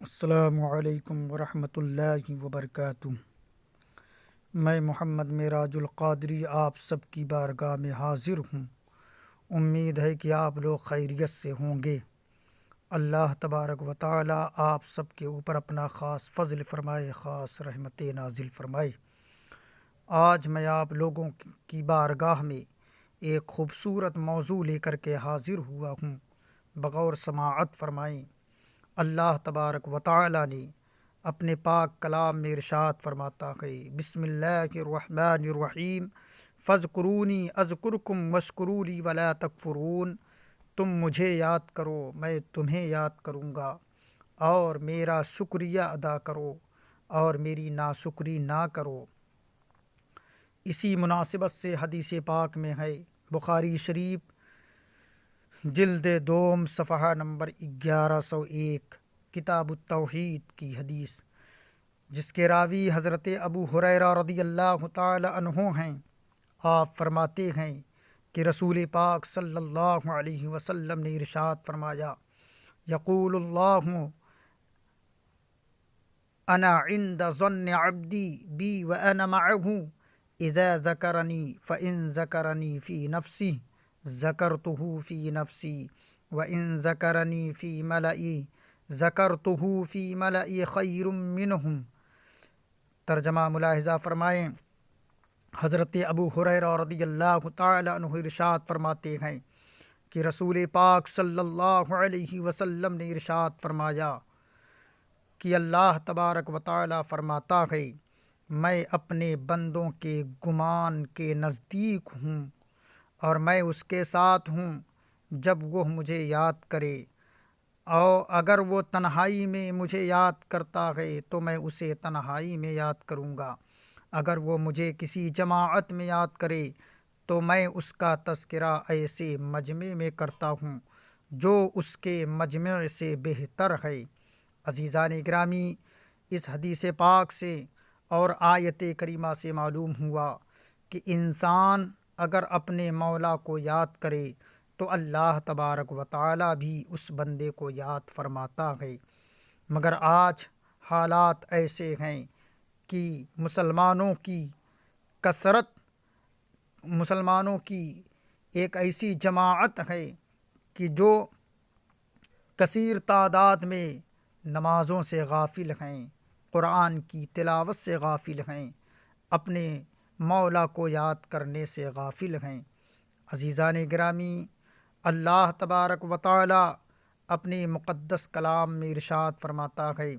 السلام علیکم ورحمۃ اللہ وبرکاتہ۔ میں محمد معراج القادری آپ سب کی بارگاہ میں حاضر ہوں۔ امید ہے کہ آپ لوگ خیریت سے ہوں گے۔ اللہ تبارک و تعالی آپ سب کے اوپر اپنا خاص فضل فرمائے، خاص رحمت نازل فرمائے۔ آج میں آپ لوگوں کی بارگاہ میں ایک خوبصورت موضوع لے کر کے حاضر ہوا ہوں۔ بغور سماعت فرمائیں۔ اللہ تبارک و تعالی نے اپنے پاک کلام میں ارشاد فرماتا ہے، بسم اللہ الرحمن الرحیم، فاذکرونی اذکرکم واشکروا لی ولا تکفرون۔ تم مجھے یاد کرو، میں تمہیں یاد کروں گا، اور میرا شکریہ ادا کرو اور میری ناشکری نہ کرو۔ اسی مناسبت سے حدیث پاک میں ہے، بخاری شریف جلد دوم صفحہ نمبر 1101، کتاب التوحید کی حدیث، جس کے راوی حضرت ابو ہریرہ رضی اللہ تعالی عنہ ہیں۔ آپ فرماتے ہیں کہ رسول پاک صلی اللہ علیہ وسلم نے ارشاد فرمایا، یقول اللہ انا عند ظن عبدی بی وانا معه اذا ذکرنی فان ذکرنی فی نفسی ذکرتہ فی نفسی وان ذکرنی فی ملئی ذکرتہ فی ملئی خیر منہم۔ ترجمہ ملاحظہ فرمائیں۔ حضرت ابو ہریرہ رضی اللہ تعالی عنہ ارشاد فرماتے ہیں کہ رسول پاک صلی اللہ علیہ وسلم نے ارشاد فرمایا کہ اللہ تبارک و تعالی فرماتا ہے، میں اپنے بندوں کے گمان کے نزدیک ہوں اور میں اس کے ساتھ ہوں جب وہ مجھے یاد کرے، اور اگر وہ تنہائی میں مجھے یاد کرتا ہے تو میں اسے تنہائی میں یاد کروں گا، اگر وہ مجھے کسی جماعت میں یاد کرے تو میں اس کا تذکرہ ایسے مجمع میں کرتا ہوں جو اس کے مجمع سے بہتر ہے۔ عزیزان گرامی، اس حدیث پاک سے اور آیت کریمہ سے معلوم ہوا کہ انسان اگر اپنے مولا کو یاد کرے تو اللہ تبارک و تعالی بھی اس بندے کو یاد فرماتا ہے۔ مگر آج حالات ایسے ہیں کہ مسلمانوں کی ایک ایسی جماعت ہے کہ جو کثیر تعداد میں نمازوں سے غافل ہیں، قرآن کی تلاوت سے غافل ہیں، اپنے مولا کو یاد کرنے سے غافل ہیں۔ عزیزان گرامی، اللہ تبارک و تعالی اپنے مقدس کلام میں ارشاد فرماتا ہے،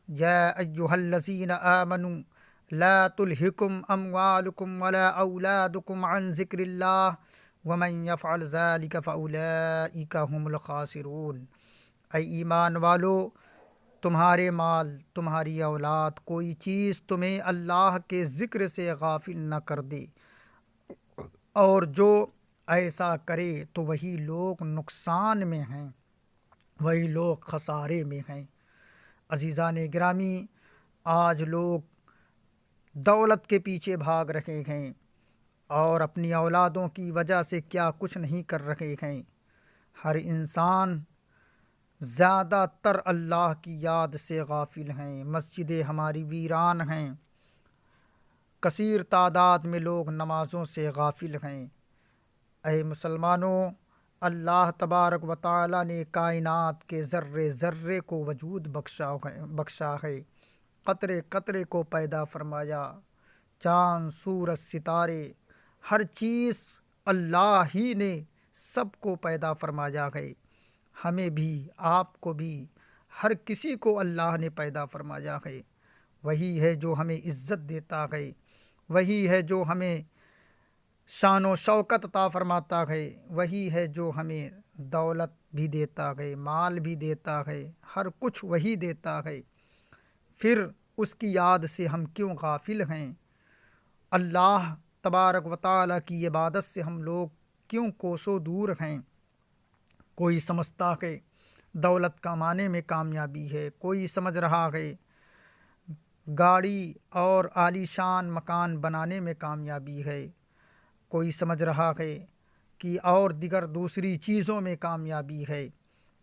یا ایھا الذین آمنوا لا تلہکم اموالکم ولا اولادکم عن ذکر اللہ ومن یفعل ذلک فاولئک هم الخاسرون۔ اے ایمان والو، تمہارے مال، تمہاری اولاد، کوئی چیز تمہیں اللہ کے ذکر سے غافل نہ کر دے، اور جو ایسا کرے تو وہی لوگ نقصان میں ہیں، وہی لوگ خسارے میں ہیں۔ عزیزان گرامی، آج لوگ دولت کے پیچھے بھاگ رہے ہیں اور اپنی اولادوں کی وجہ سے کیا کچھ نہیں کر رہے ہیں۔ ہر انسان زیادہ تر اللہ کی یاد سے غافل ہیں۔ مسجدیں ہماری ویران ہیں، کثیر تعداد میں لوگ نمازوں سے غافل ہیں۔ اے مسلمانوں، اللہ تبارک و تعالی نے کائنات کے ذرے ذرے کو وجود بخشا ہے، قطرے قطرے کو پیدا فرمایا، چاند، سورج، ستارے، ہر چیز اللہ ہی نے سب کو پیدا فرمایا ہے۔ ہمیں بھی، آپ کو بھی، ہر کسی کو اللہ نے پیدا فرمایا ہے۔ وہی ہے جو ہمیں عزت دیتا ہے، وہی ہے جو ہمیں شان و شوکت عطا فرماتا ہے، وہی ہے جو ہمیں دولت بھی دیتا ہے، مال بھی دیتا ہے، ہر کچھ وہی دیتا ہے۔ پھر اس کی یاد سے ہم کیوں غافل ہیں؟ اللہ تبارک و تعالی کی عبادت سے ہم لوگ کیوں کوسوں دور ہیں؟ کوئی سمجھتا ہے دولت کمانے میں کامیابی ہے، کوئی سمجھ رہا ہے گاڑی اور عالی شان مکان بنانے میں کامیابی ہے، کوئی سمجھ رہا ہے کہ اور دیگر دوسری چیزوں میں کامیابی ہے۔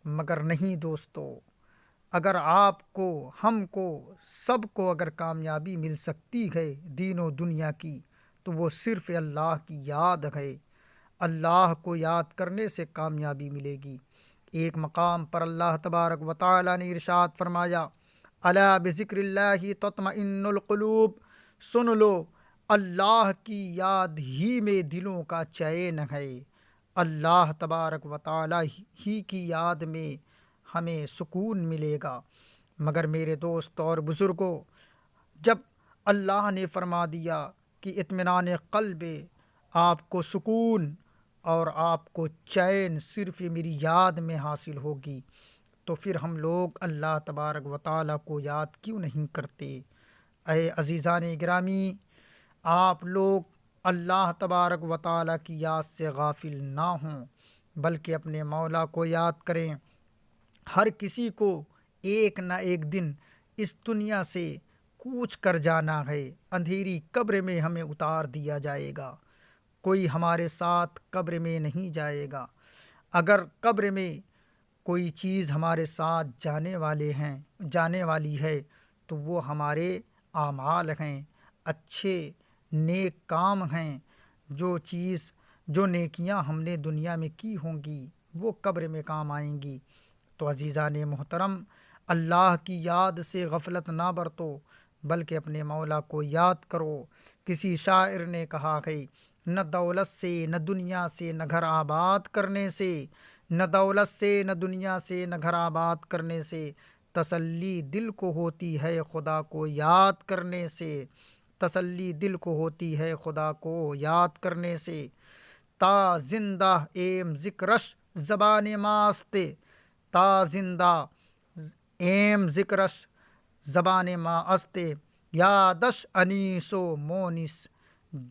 مگر نہیں دوستو، اگر آپ کو، ہم کو، سب کو اگر کامیابی مل سکتی ہے دین و دنیا کی، تو وہ صرف اللہ کی یاد ہے۔ اللہ کو یاد کرنے سے کامیابی ملے گی۔ ایک مقام پر اللہ تبارک و تعالی نے ارشاد فرمایا، الا بذکر اللہ تطمئن القلوب، سن لو اللہ کی یاد ہی میں دلوں کا چین ہے۔ اللہ تبارک و تعالی ہی کی یاد میں ہمیں سکون ملے گا۔ مگر میرے دوست اور بزرگوں، جب اللہ نے فرما دیا کہ اطمینان قلب، آپ کو سکون اور آپ کو چین صرف میری یاد میں حاصل ہوگی، تو پھر ہم لوگ اللہ تبارک و تعالیٰ کو یاد کیوں نہیں کرتے؟ اے عزیزان گرامی، آپ لوگ اللہ تبارک و تعالیٰ کی یاد سے غافل نہ ہوں، بلکہ اپنے مولا کو یاد کریں۔ ہر کسی کو ایک نہ ایک دن اس دنیا سے کوچ کر جانا ہے۔ اندھیری قبر میں ہمیں اتار دیا جائے گا، کوئی ہمارے ساتھ قبر میں نہیں جائے گا۔ اگر قبر میں کوئی چیز ہمارے ساتھ جانے والی ہے تو وہ ہمارے اعمال ہیں، اچھے نیک کام ہیں۔ جو نیکیاں ہم نے دنیا میں کی ہوں گی وہ قبر میں کام آئیں گی۔ تو عزیزان محترم، اللہ کی یاد سے غفلت نہ برتو، بلکہ اپنے مولا کو یاد کرو۔ کسی شاعر نے کہا ہے، نہ دولت سے نہ دنیا سے نہ گھر آباد کرنے سے، نہ دولت سے نہ دنیا سے نہ گھر آباد کرنے سے، تسلی دل کو ہوتی ہے خدا کو یاد کرنے سے، تسلی دل کو ہوتی ہے خدا کو یاد کرنے سے۔ تا زندہ ایم ذکرش زبان ماستے، تا زندہ ایم ذکرش زبان ما استے، یادش انیس و مونس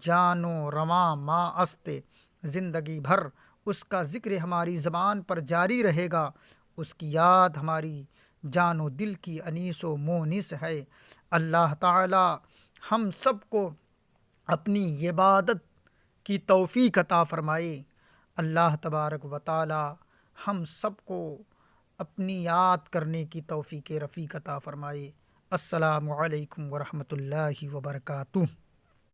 جانو رواں ما استے۔ زندگی بھر اس کا ذکر ہماری زبان پر جاری رہے گا، اس کی یاد ہماری جان و دل کی انیس و مونس ہے۔ اللہ تعالی ہم سب کو اپنی عبادت کی توفیق عطا فرمائے۔ اللہ تبارک و تعالی ہم سب کو اپنی یاد کرنے کی توفیق رفیق عطا فرمائے۔ السلام علیکم ورحمۃ اللہ وبرکاتہ۔